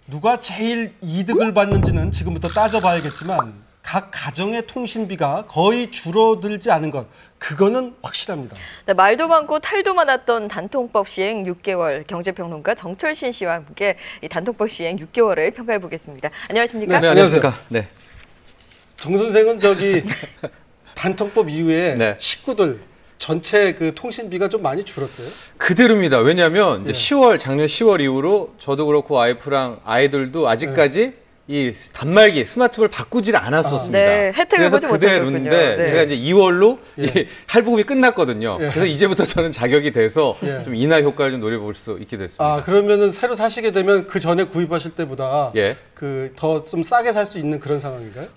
누가 제일 이득을 받는지는 지금부터 따져봐야겠지만 각 가정의 통신비가 거의 줄어들지 않은 것, 그거는 확실합니다. 네, 말도 많고 탈도 많았던 단통법 시행 6개월, 경제평론가 정철신 씨와 함께 이 단통법 시행 6개월을 평가해 보겠습니다. 안녕하십니까? 네, 안녕하십니까? 네. 정 선생은 저기 단통법 이후에 네. 식구들 전체 그 통신비가 좀 많이 줄었어요? 그대로입니다. 왜냐하면 이제 작년 10월 이후로 저도 그렇고 와이프랑 아이들도 아직까지 이 단말기 스마트폰을 바꾸질 않았었습니다. 네, 혜택을 보지 그대로인데 네. 제가 이제 2월로 이 할부금이 끝났거든요. 그래서 이제부터 저는 자격이 돼서 좀 인하 효과를 좀 노려볼 수 있게 됐습니다. 아, 그러면은 새로 사시게 되면 그 전에 구입하실 때보다 그 더 좀 싸게 살 수 있는 그런 상황인가요?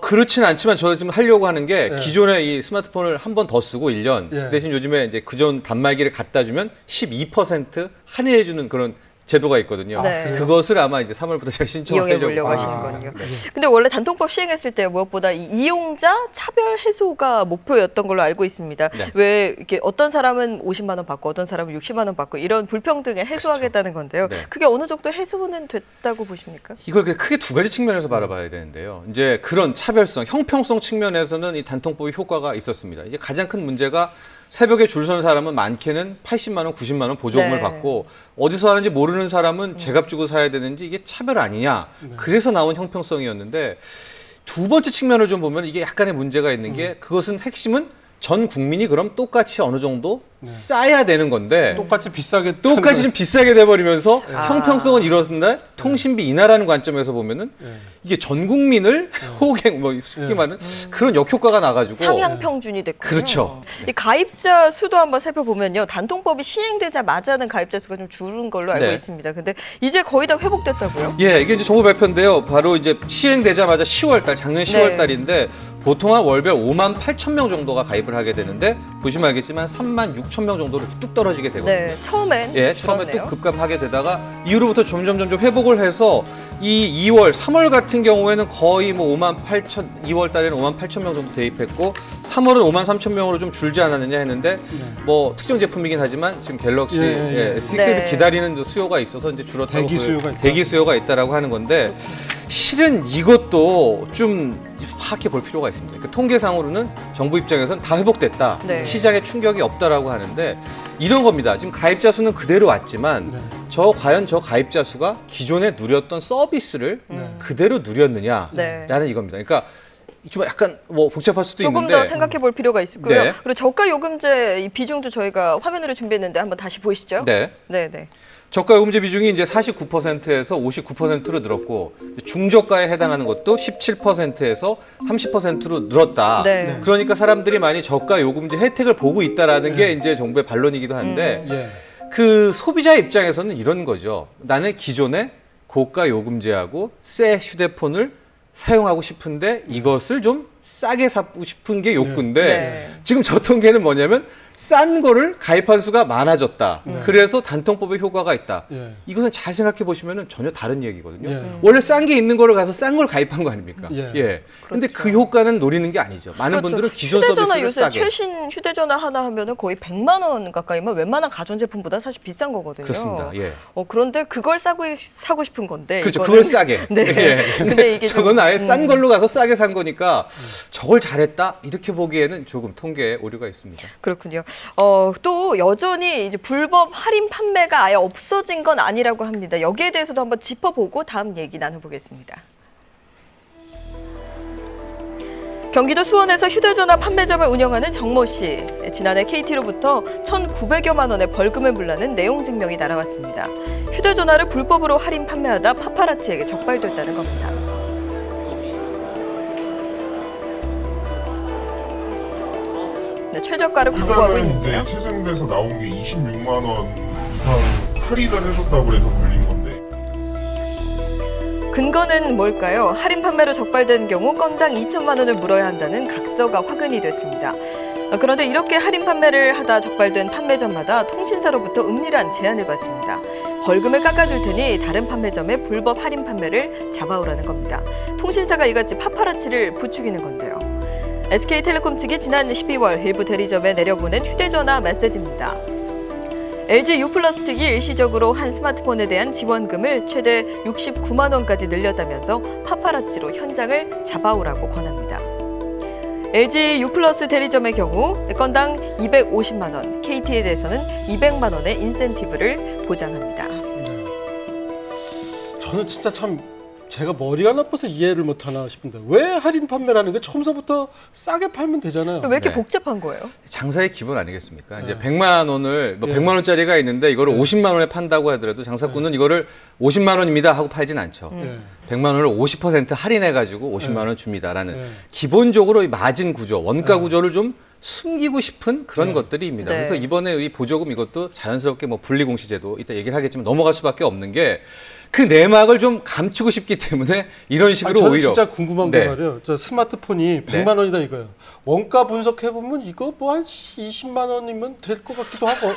그렇진 않지만 저도 지금 하려고 하는 게 기존에 이 스마트폰을 한 번 더 쓰고 1년 그 대신 요즘에 이제 그전 단말기를 갖다 주면 12% 할인해 주는 그런 제도가 있거든요. 네. 그것을 아마 이제 3월부터 제가 신청하려고 이용해 보려고 하시는군요. 근데 원래 단통법 시행했을 때 무엇보다 이 이용자 차별 해소가 목표였던 걸로 알고 있습니다. 왜 이렇게 어떤 사람은 50만 원 받고 어떤 사람은 60만 원 받고 이런 불평등에 해소하겠다는 건데요. 그게 어느 정도 해소는 됐다고 보십니까? 이걸 크게 두 가지 측면에서 바라봐야 되는데요. 이제 그런 차별성, 형평성 측면에서는 이 단통법의 효과가 있었습니다. 이제 가장 큰 문제가 새벽에 줄 선 사람은 많게는 80만 원, 90만 원 보조금을 받고 어디서 하는지 모르는 사람은 제값 주고 사야 되는지 이게 차별 아니냐. 그래서 나온 형평성이었는데 두 번째 측면을 좀 보면 이게 약간의 문제가 있는 게 그것은 핵심은 전 국민이 그럼 똑같이 어느 정도 싸야 되는 건데 똑같이 좀 비싸게 돼버리면서 형평성은 이렇는데 통신비 인하라는 관점에서 보면은 이게 전 국민을 호갱 쉽게 말하는 그런 역효과가 나가지고 상향 평준이 됐군요. 그렇죠. 이 가입자 수도 한번 살펴보면요, 단통법이 시행되자마자는 가입자 수가 좀 줄은 걸로 알고 있습니다. 근데 이제 거의 다 회복됐다고요? 예, 이게 이제 정부 발표인데요. 바로 이제 시행되자마자 10월달, 작년 10월달인데. 보통 한 월별 5만 8천 명 정도가 가입을 하게 되는데 보시면 알겠지만 3만 6천 명 정도로 뚝 떨어지게 되거든요. 네, 처음에 또 급감하게 되다가 이후로부터 점점 회복을 해서 이 2월, 3월 같은 경우에는 거의 뭐 5만 8천, 2월 달에는 5만 8천 명 정도 대입했고 3월은 5만 3천 명으로 좀 줄지 않았느냐 했는데 뭐 특정 제품이긴 하지만 지금 갤럭시 S6를 기다리는 수요가 있어서 이제 줄었다고 대기 수요가 있다라고 하는 건데 실은 이것도 좀 파악해 볼 필요가 있습니다. 그러니까 통계상으로는 정부 입장에서는 다 회복됐다. 시장에 충격이 없다라고 하는데 이런 겁니다. 지금 가입자 수는 그대로 왔지만 과연 저 가입자 수가 기존에 누렸던 서비스를 그대로 누렸느냐라는 이겁니다. 그러니까 좀 약간 뭐 복잡할 수도 조금 있는데 조금 더 생각해 볼 필요가 있고요. 그리고 저가 요금제 이 비중도 저희가 화면으로 준비했는데 한번 다시 보시죠. 네. 저가 요금제 비중이 이제 49%에서 59%로 늘었고 중저가에 해당하는 것도 17%에서 30%로 늘었다. 그러니까 사람들이 많이 저가 요금제 혜택을 보고 있다라는 게 이제 정부의 반론이기도 한데 그 소비자 입장에서는 이런 거죠. 나는 기존에 고가 요금제하고 새 휴대폰을 사용하고 싶은데 이것을 좀 싸게 사고 싶은 게 욕구인데 지금 저 통계는 뭐냐면 싼 거를 가입한 수가 많아졌다. 그래서 단통법의 효과가 있다. 이것은 잘 생각해 보시면 전혀 다른 얘기거든요. 원래 싼 게 있는 거를 가서 싼 걸 가입한 거 아닙니까? 근데 그 효과는 노리는 게 아니죠. 많은 분들은 기존 서비스를 요새 싸게. 최신 휴대전화 하나 하면은 거의 100만 원 가까이면 웬만한 가전제품보다 사실 비싼 거거든요. 그렇습니다. 그런데 그걸 사고 싶은 건데. 그렇죠. 그걸 싸게. 근데 이게 저건 아예 싼 걸로 가서 싸게 산 거니까 저걸 잘했다 이렇게 보기에는 조금 통계에 오류가 있습니다. 그렇군요. 또 여전히 이제 불법 할인 판매가 아예 없어진 건 아니라고 합니다. 여기에 대해서도 한번 짚어보고 다음 얘기 나눠보겠습니다. 경기도 수원에서 휴대전화 판매점을 운영하는 정모 씨. 지난해 KT로부터 1,900여만 원의 벌금을 물라는 내용 증명이 날아왔습니다. 휴대전화를 불법으로 할인 판매하다 파파라치에게 적발됐다는 겁니다. 최저가를 광고하고 있는데요. 이제 채증돼서 나온 게 26만 원 이상 할인을 해줬다고 해서 걸린 건데. 근거는 뭘까요? 할인 판매로 적발된 경우 건당 2천만 원을 물어야 한다는 각서가 화근이 됐습니다. 그런데 이렇게 할인 판매를 하다 적발된 판매점마다 통신사로부터 은밀한 제안을 받습니다. 벌금을 깎아줄 테니 다른 판매점의 불법 할인 판매를 잡아오라는 겁니다. 통신사가 이같이 파파라치를 부추기는 건데요. SK텔레콤 측이 지난 12월 일부 대리점에 내려보낸 휴대전화 메시지입니다. LG U+ 측이 일시적으로 한 스마트폰에 대한 지원금을 최대 69만 원까지 늘렸다면서 파파라치로 현장을 잡아오라고 권합니다. LG U+ 대리점의 경우 건당 250만 원, KT에 대해서는 200만 원의 인센티브를 보장합니다. 저는 진짜 참 제가 머리가 나빠서 이해를 못하나 싶은데 왜 할인 판매라는 게 처음서부터 싸게 팔면 되잖아요. 왜 이렇게 복잡한 거예요? 장사의 기본 아니겠습니까? 이제 100만 원을 100만 원짜리가 있는데 이거를 50만 원에 판다고 하더라도 장사꾼은 이거를 50만 원입니다 하고 팔진 않죠. 100만 원을 50% 할인해 가지고 50만 원 줍니다라는 기본적으로 이 마진 구조, 원가 구조를 좀 숨기고 싶은 그런 것들입니다. 그래서 이번에 이 보조금 이것도 자연스럽게 뭐 분리공시제도 이따 얘기를 하겠지만 넘어갈 수밖에 없는 게 그 내막을 좀 감추고 싶기 때문에 이런 식으로 저는 오히려 진짜 궁금한 게 말이에요. 저 스마트폰이 100만 원이다 이거예요. 원가 분석해 보면 이거 뭐 한 20만 원이면 될 것 같기도 하고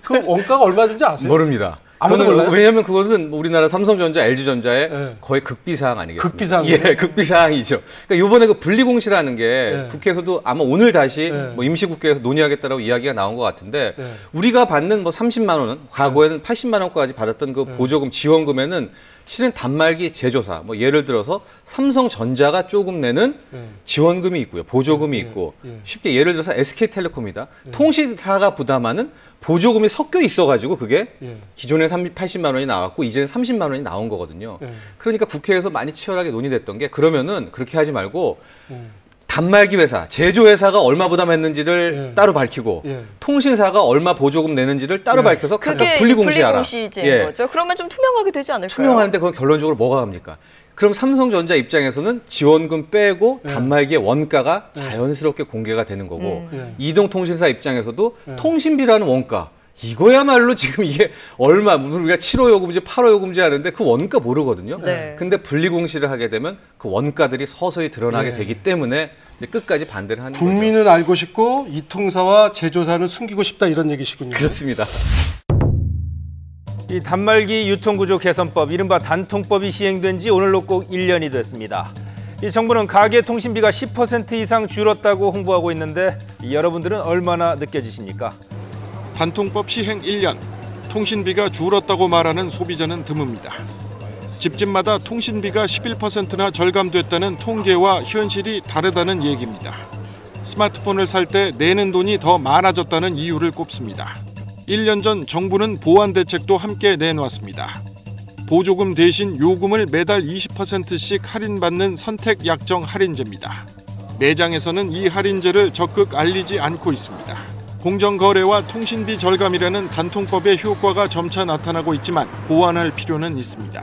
그 원가가 얼마든지 아세요? 모릅니다. 아무도 몰라요? 왜냐하면 그것은 우리나라 삼성전자, LG전자의 거의 극비사항 아니겠습니까? 극비사항. 예, 극비사항이죠. 그러니까 이번에 그 분리공시라는 게 국회에서도 아마 오늘 다시 뭐 임시국회에서 논의하겠다라고 이야기가 나온 것 같은데 우리가 받는 뭐 30만 원은 과거에는 80만 원까지 받았던 그 보조금 지원금에는 실은 단말기 제조사, 뭐 예를 들어서 삼성전자가 조금 내는 지원금이 있고요, 보조금이 있고 쉽게 예를 들어서 SK텔레콤이다. 통신사가 부담하는 보조금이 섞여 있어가지고 그게 기존에 80만 원이 나왔고 이제는 30만 원이 나온 거거든요. 그러니까 국회에서 많이 치열하게 논의됐던 게 그러면은 그렇게 하지 말고 단말기 회사, 제조회사가 얼마 부담했는지를 따로 밝히고 통신사가 얼마 보조금 내는지를 따로 밝혀서 각각 분리공시하라. 분리공시제인 거죠. 그러면 좀 투명하게 되지 않을까요? 투명한데 그건 결론적으로 뭐가 갑니까? 그럼 삼성전자 입장에서는 지원금 빼고 단말기의 원가가 자연스럽게 공개가 되는 거고 이동통신사 입장에서도 통신비라는 원가 이거야말로 지금 이게 얼마 우리가 7호 요금제, 8호 요금제 하는데 그 원가 모르거든요. 근데 분리공시를 하게 되면 그 원가들이 서서히 드러나게 되기 때문에 이제 끝까지 반대를 하는 거죠. 국민은 알고 싶고 이통사와 제조사는 숨기고 싶다 이런 얘기시군요. 그렇습니다. 이 단말기 유통구조 개선법, 이른바 단통법이 시행된 지 오늘로 꼭 1년이 됐습니다. 이 정부는 가계통신비가 10% 이상 줄었다고 홍보하고 있는데 여러분들은 얼마나 느껴지십니까? 단통법 시행 1년, 통신비가 줄었다고 말하는 소비자는 드뭅니다. 집집마다 통신비가 11%나 절감됐다는 통계와 현실이 다르다는 얘기입니다. 스마트폰을 살 때 내는 돈이 더 많아졌다는 이유를 꼽습니다. 1년 전 정부는 보완 대책도 함께 내놓았습니다. 보조금 대신 요금을 매달 20%씩 할인받는 선택 약정 할인제입니다. 매장에서는 이 할인제를 적극 알리지 않고 있습니다. 공정거래와 통신비 절감이라는 단통법의 효과가 점차 나타나고 있지만 보완할 필요는 있습니다.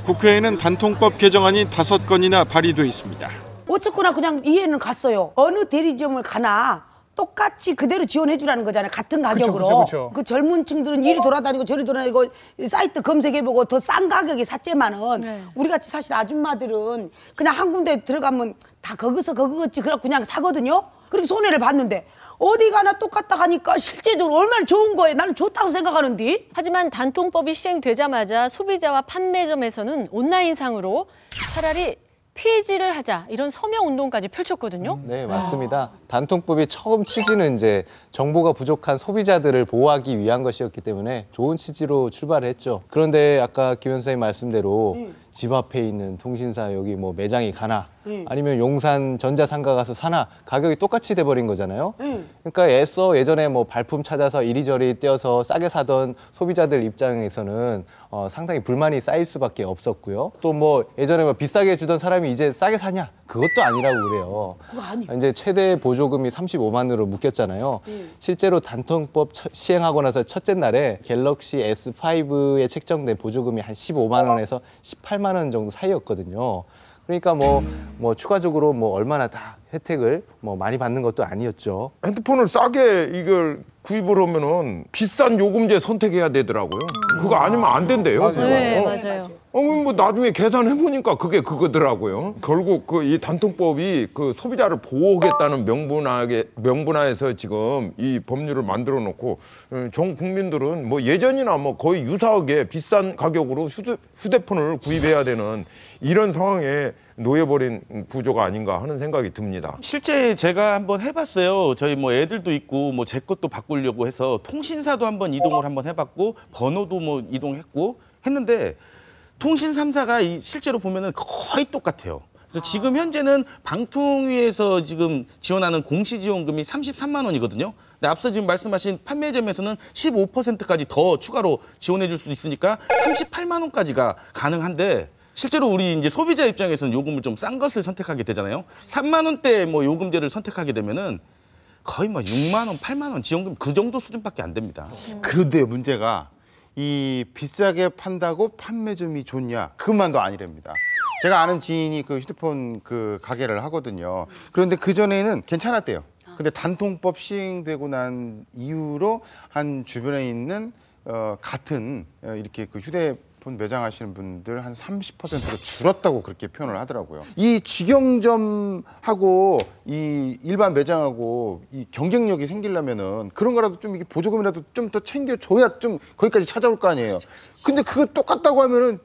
국회에는 단통법 개정안이 5건이나 발의돼 있습니다. 어쨌거나 그냥 이해는 갔어요. 어느 대리점을 가나 똑같이 그대로 지원해주라는 거잖아요. 같은 가격으로. 그쵸. 그 젊은 층들은 이리 돌아다니고 저리 돌아다니고 사이트 검색해보고 더 싼 가격이 샀지만은 우리같이 사실 아줌마들은 그냥 한 군데 들어가면 다 거기서 그거지 그냥 사거든요. 그렇게 손해를 봤는데 어디 가나 똑같다 하니까 실제적으로 얼마나 좋은 거예요. 나는 좋다고 생각하는데. 하지만 단통법이 시행되자마자 소비자와 판매점에서는 온라인상으로 차라리 폐지를 하자 이런 서명 운동까지 펼쳤거든요. 네, 맞습니다. 단통법이 처음 취지는 이제 정보가 부족한 소비자들을 보호하기 위한 것이었기 때문에 좋은 취지로 출발했죠. 그런데 아까 김 원장님 말씀대로 집 앞에 있는 통신사 여기 뭐 매장이 가나 아니면 용산 전자상가 가서 사나 가격이 똑같이 돼버린 거잖아요. 그러니까 애써 예전에 뭐 발품 찾아서 이리저리 떼어서 싸게 사던 소비자들 입장에서는 상당히 불만이 쌓일 수밖에 없었고요. 또 뭐 예전에 뭐 비싸게 주던 사람이 이제 싸게 사냐? 그것도 아니라고 그래요. 그거 아니에요. 이제 최대 보조금이 35만으로 묶였잖아요. 실제로 단통법 시행하고 나서 첫째 날에 갤럭시 S5에 책정된 보조금이 한 15만 원에서 18만 원 정도 사이였거든요. 그러니까 뭐 추가적으로 뭐 얼마나 다 혜택을 뭐 많이 받는 것도 아니었죠. 핸드폰을 싸게 이걸 구입을 하면은 비싼 요금제 선택해야 되더라고요. 그거 아니면 안 된대요. 네, 맞아요. 뭐 나중에 계산해 보니까 그게 그거더라고요. 결국 그 이 단통법이 그 소비자를 보호하겠다는 명분하에서 지금 이 법률을 만들어 놓고 전 국민들은 뭐 예전이나 뭐 거의 유사하게 비싼 가격으로 휴대폰을 구입해야 되는 이런 상황에 놓여버린 구조가 아닌가 하는 생각이 듭니다. 실제 제가 한번 해봤어요. 저희 뭐 애들도 있고 뭐 제 것도 바꾸려고 해서 통신사도 한번 이동을 한번 해봤고 번호도 뭐 이동했고 했는데 통신 3사가 실제로 보면은 거의 똑같아요. 그래서 지금 현재는 방통위에서 지금 지원하는 공시지원금이 33만 원이거든요. 근데 앞서 지금 말씀하신 판매점에서는 15%까지 더 추가로 지원해 줄 수 있으니까 38만 원까지가 가능한데 실제로 우리 이제 소비자 입장에서는 요금을 좀 싼 것을 선택하게 되잖아요. 3만 원대 뭐 요금제를 선택하게 되면은 거의 뭐 6만 원, 8만 원 지원금 그 정도 수준밖에 안 됩니다. 그런데 문제가 이 비싸게 판다고 판매점이 좋냐? 그것만도 아니랍니다. 제가 아는 지인이 그 휴대폰 그 가게를 하거든요. 그런데 그전에는 괜찮았대요. 근데 단통법 시행되고 난 이후로 한 주변에 있는 같은 이렇게 그 휴대폰 매장 하시는 분들 한 30%로 줄었다고 그렇게 표현을 하더라고요. 이 직영점하고 이 일반 매장하고 이 경쟁력이 생기려면은 그런 거라도 좀 이게 보조금이라도 좀 더 챙겨줘야 좀 거기까지 찾아올 거 아니에요. 근데 그거 똑같다고 하면은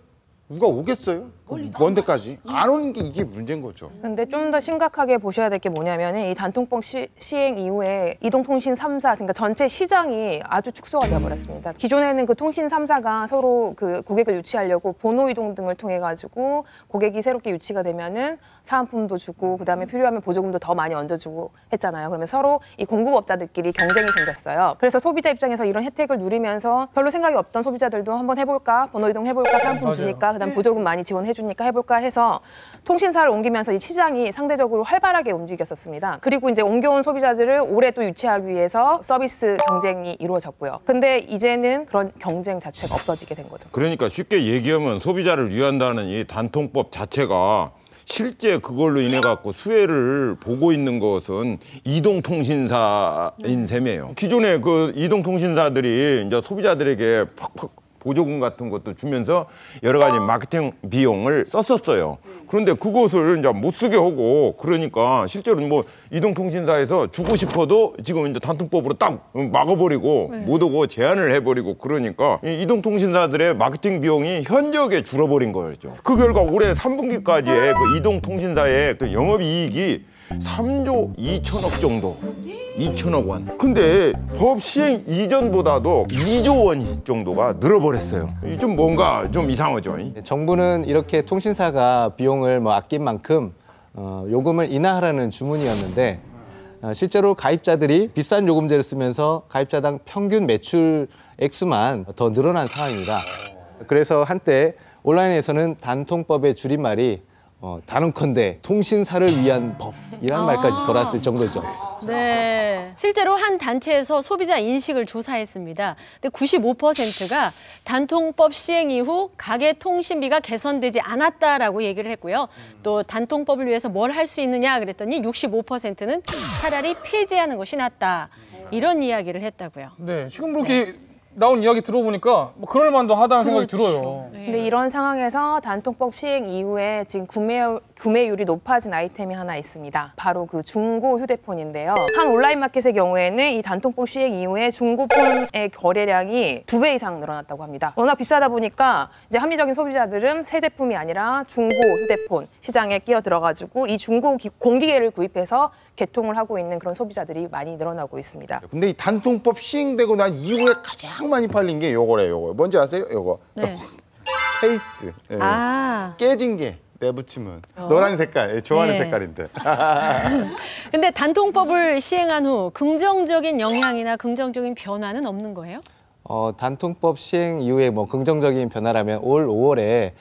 누가 오겠어요? 먼 데까지 안 오는 게 이게 문제인 거죠. 근데 좀 더 심각하게 보셔야 될 게 뭐냐면 이 단통법 시행 이후에 이동통신 3사, 그러니까 전체 시장이 아주 축소가 되어버렸습니다. 기존에는 그 통신 3사가 서로 그 고객을 유치하려고 번호 이동 등을 통해 가지고 고객이 새롭게 유치가 되면은 사은품도 주고 그다음에 필요하면 보조금도 더 많이 얹어주고 했잖아요. 그러면 서로 이 공급업자들끼리 경쟁이 생겼어요. 그래서 소비자 입장에서 이런 혜택을 누리면서 별로 생각이 없던 소비자들도 한번 해볼까, 번호 이동 해볼까, 사은품 주니까 그다음 보조금 많이 지원해주니까 해볼까 해서 통신사를 옮기면서 이 시장이 상대적으로 활발하게 움직였었습니다. 그리고 이제 옮겨온 소비자들을 오래 또 유치하기 위해서 서비스 경쟁이 이루어졌고요. 근데 이제는 그런 경쟁 자체가 없어지게 된 거죠. 그러니까 쉽게 얘기하면 소비자를 위한다는 이 단통법 자체가 실제 그걸로 인해 갖고 수혜를 보고 있는 것은 이동통신사인 셈이에요. 기존에 그 이동통신사들이 이제 소비자들에게 팍팍 보조금 같은 것도 주면서 여러 가지 마케팅 비용을 썼었어요. 그런데 그것을 이제 못 쓰게 하고 그러니까 실제로 뭐 이동통신사에서 주고 싶어도 지금 이제 단통법으로 딱 막아버리고 못 오고 제한을 해버리고 그러니까 이동통신사들의 마케팅 비용이 현저하게 줄어버린 거였죠. 그 결과 올해 3분기까지의 그 이동통신사의 그 영업이익이 3조 2천억 정도. 2천억 원. 근데 법 시행 이전보다도 2조 원 정도가 늘어버렸어요. 좀 뭔가 좀 이상하죠. 정부는 이렇게 통신사가 비용을 뭐 아낀 만큼 요금을 인하하라는 주문이었는데 실제로 가입자들이 비싼 요금제를 쓰면서 가입자당 평균 매출 액수만 더 늘어난 상황입니다. 그래서 한때 온라인에서는 단통법의 줄임말이 단언컨대 통신사를 위한 법이라는 말까지 돌았을 정도죠. 네, 실제로 한 단체에서 소비자 인식을 조사했습니다. 근데 95%가 단통법 시행 이후 가계 통신비가 개선되지 않았다라고 얘기를 했고요. 또 단통법을 위해서 뭘 할 수 있느냐 그랬더니 65%는 차라리 폐지하는 것이 낫다. 이런 이야기를 했다고요. 네, 지금 그렇게 나온 이야기 들어보니까 뭐 그럴 만도 하다는 생각이 들어요. 근데 이런 상황에서 단통법 시행 이후에 지금 구매율이 높아진 아이템이 하나 있습니다. 바로 그 중고 휴대폰인데요. 한 온라인 마켓의 경우에는 이 단통법 시행 이후에 중고폰의 거래량이 2배 이상 늘어났다고 합니다. 워낙 비싸다 보니까 이제 합리적인 소비자들은 새 제품이 아니라 중고 휴대폰 시장에 끼어들어가지고 이 중고 공기계를 구입해서 개통을 하고 있는 그런 소비자들이 많이 늘어나고 있습니다. 근데 이 단통법 시행되고 난 이후에 가장 많이 팔린 게 요거래요. 요거. 뭔지 아세요? 요거. 네. 케이스. 예. 아. 깨진 게 내붙이면 노란 색깔. 좋아하는 색깔인데. 근데 단통법을 시행한 후 긍정적인 영향이나 긍정적인 변화는 없는 거예요? 단통법 시행 이후에 뭐 긍정적인 변화라면 올 5월에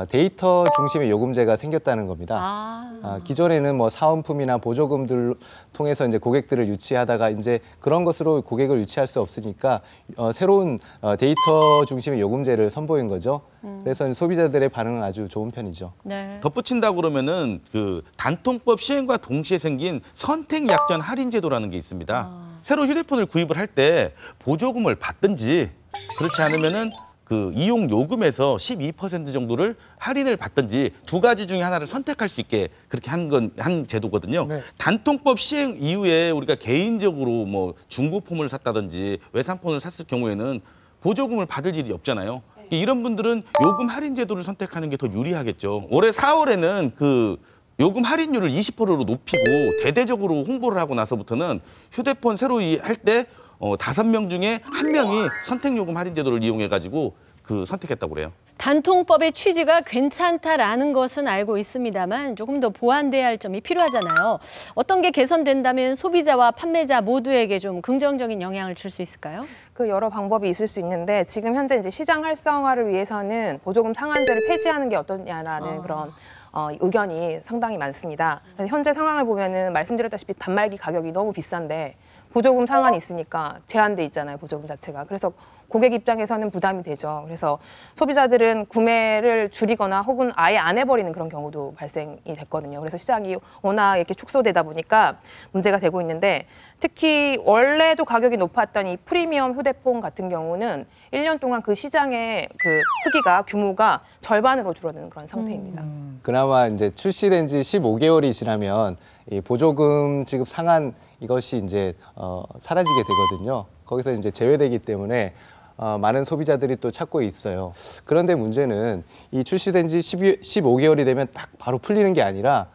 데이터 중심의 요금제가 생겼다는 겁니다. 기존에는 뭐 사은품이나 보조금들 통해서 이제 고객들을 유치하다가 이제 그런 것으로 고객을 유치할 수 없으니까 새로운 데이터 중심의 요금제를 선보인 거죠. 그래서 소비자들의 반응은 아주 좋은 편이죠. 네. 덧붙인다 그러면은 그 단통법 시행과 동시에 생긴 선택 약전 할인 제도라는 게 있습니다. 새로 휴대폰을 구입을 할 때 보조금을 받든지 그렇지 않으면은 그 이용 요금에서 12% 정도를 할인을 받든지 두 가지 중에 하나를 선택할 수 있게 그렇게 한 제도거든요. 네. 단통법 시행 이후에 우리가 개인적으로 뭐 중고품을 샀다든지 외상폰을 샀을 경우에는 보조금을 받을 일이 없잖아요. 이런 분들은 요금 할인 제도를 선택하는 게 더 유리하겠죠. 올해 4월에는 그 요금 할인율을 20%로 높이고 대대적으로 홍보를 하고 나서부터는 휴대폰 새로 할 때 5명 중에 1명이 선택요금 할인 제도를 이용해가지고 선택했다고 그래요. 단통법의 취지가 괜찮다라는 것은 알고 있습니다만 조금 더 보완돼야 할 점이 필요하잖아요. 어떤 게 개선된다면 소비자와 판매자 모두에게 좀 긍정적인 영향을 줄 수 있을까요? 그 여러 방법이 있을 수 있는데 지금 현재 이제 시장 활성화를 위해서는 보조금 상한제를 폐지하는 게 어떠냐라는 그런 의견이 상당히 많습니다. 그래서 현재 상황을 보면은 말씀드렸다시피 단말기 가격이 너무 비싼데 보조금 상한이 있으니까 제한돼 있잖아요, 보조금 자체가. 그래서 고객 입장에서는 부담이 되죠. 그래서 소비자들은 구매를 줄이거나 혹은 아예 안 해버리는 그런 경우도 발생이 됐거든요. 그래서 시장이 워낙 이렇게 축소되다 보니까 문제가 되고 있는데 특히 원래도 가격이 높았던 이 프리미엄 휴대폰 같은 경우는 1년 동안 그 시장의 그 크기가 규모가 절반으로 줄어드는 그런 상태입니다. 그나마 이제 출시된 지 15개월이 지나면 이 보조금 지급 상한 이것이 이제 사라지게 되거든요. 거기서 이제 제외되기 때문에 많은 소비자들이 또 찾고 있어요. 그런데 문제는 이 출시된 지 15개월이 되면 딱 바로 풀리는 게 아니라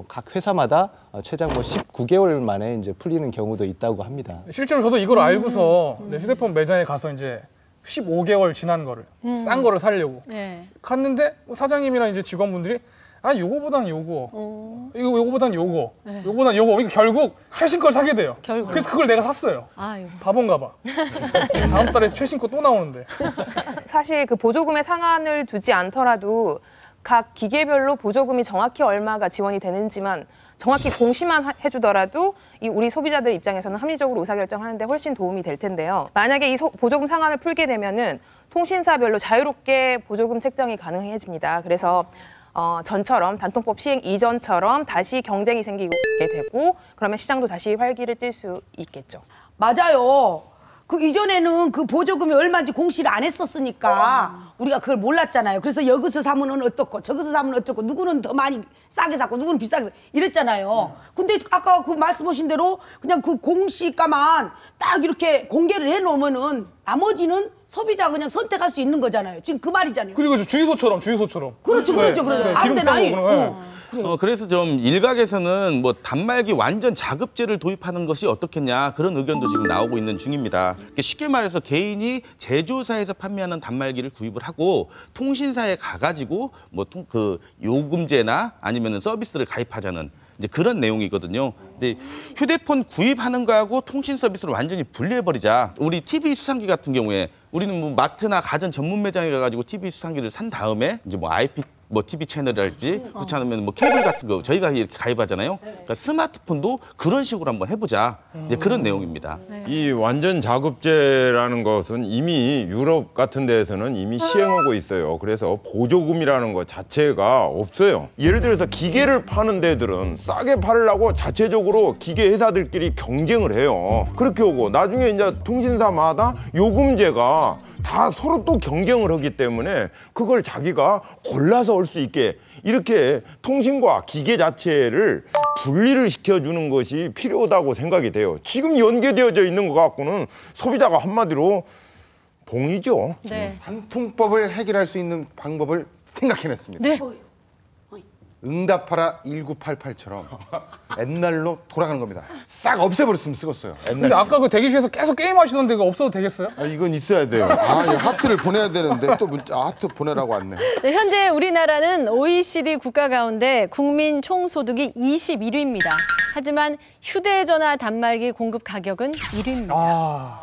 각 회사마다 최장 19개월 만에 이제 풀리는 경우도 있다고 합니다. 실제로 저도 이걸 알고서 휴대폰 매장에 가서 이제 15개월 지난 거를 싼 거를 사려고 갔는데 사장님이랑 이제 직원분들이 요거보다는 요거, 요거보다는 요거, 요거보다는 요거. 그러니까 결국 최신 걸 사게 돼요. 그래서 그걸 내가 샀어요. 바본가 봐. 다음 달에 최신 거 또 나오는데. 사실 그 보조금의 상한을 두지 않더라도 각 기계별로 보조금이 정확히 얼마가 지원이 되는지만 정확히 공시만 해주더라도 우리 소비자들 입장에서는 합리적으로 의사결정하는데 훨씬 도움이 될 텐데요. 만약에 이 보조금 상한을 풀게 되면은 통신사별로 자유롭게 보조금 책정이 가능해집니다. 그래서 전처럼 단통법 시행 이전처럼 다시 경쟁이 생기게 되고 그러면 시장도 다시 활기를 띨 수 있겠죠. 맞아요. 그 이전에는 그 보조금이 얼마인지 공시를 안 했었으니까 우리가 그걸 몰랐잖아요. 그래서 여기서 사면은 어떻고 저기서 사면 어쩌고 누구는 더 많이 싸게 샀고 누구는 비싸게 샀고 이랬잖아요. 근데 아까 그 말씀하신 대로 그냥 그 공시가만 딱 이렇게 공개를 해놓으면은 나머지는 소비자가 그냥 선택할 수 있는 거잖아요. 지금 그 말이잖아요. 그죠. 주유소처럼. 그렇죠. 아무데 나이. 그래서 좀 일각에서는 뭐 단말기 완전 자급제를 도입하는 것이 어떻겠냐 그런 의견도 지금 나오고 있는 중입니다. 쉽게 말해서 개인이 제조사에서 판매하는 단말기를 구입을 하고 통신사에 가가지고 뭐 그 요금제나 아니면은 서비스를 가입하자는 이제 그런 내용이거든요. 근데 휴대폰 구입하는 거하고 통신 서비스를 완전히 분리해버리자. 우리 TV 수상기 같은 경우에 우리는 뭐 마트나 가전 전문 매장에 가가지고 TV 수상기를 산 다음에 이제 뭐 TV 채널이랄지 그렇지 않으면 뭐 케이블 같은 거 저희가 이렇게 가입하잖아요. 그러니까 스마트폰도 그런 식으로 한번 해보자. 이제 그런 내용입니다. 이 완전 자급제라는 것은 이미 유럽 같은 데에서는 이미 시행하고 있어요. 그래서 보조금이라는 것 자체가 없어요. 예를 들어서 기계를 파는 데들은 싸게 팔으려고 자체적으로 기계 회사들끼리 경쟁을 해요. 그렇게 오고 나중에 이제 통신사마다 요금제가 다 서로 또 경쟁을 하기 때문에 그걸 자기가 골라서 올 수 있게 이렇게 통신과 기계 자체를 분리를 시켜주는 것이 필요하다고 생각이 돼요. 지금 연계되어져 있는 것 갖고는 소비자가 한마디로 봉이죠. 단통법을 해결할 수 있는 방법을 생각해냈습니다. 응답하라 1988처럼 옛날로 돌아가는 겁니다. 싹 없애버렸으면 쓰겠어요. 근데 아까 그 대기실에서 계속 게임 하시던데 그거 없어도 되겠어요? 이건 있어야 돼요. 하트를 보내야 되는데 또 하트 보내라고 왔네. 현재 우리나라는 OECD 국가 가운데 국민 총소득이 21위입니다. 하지만 휴대전화 단말기 공급 가격은 1위입니다.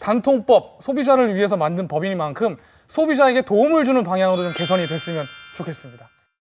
단통법, 소비자를 위해서 만든 법인 만큼 소비자에게 도움을 주는 방향으로 좀 개선이 됐으면 좋겠습니다.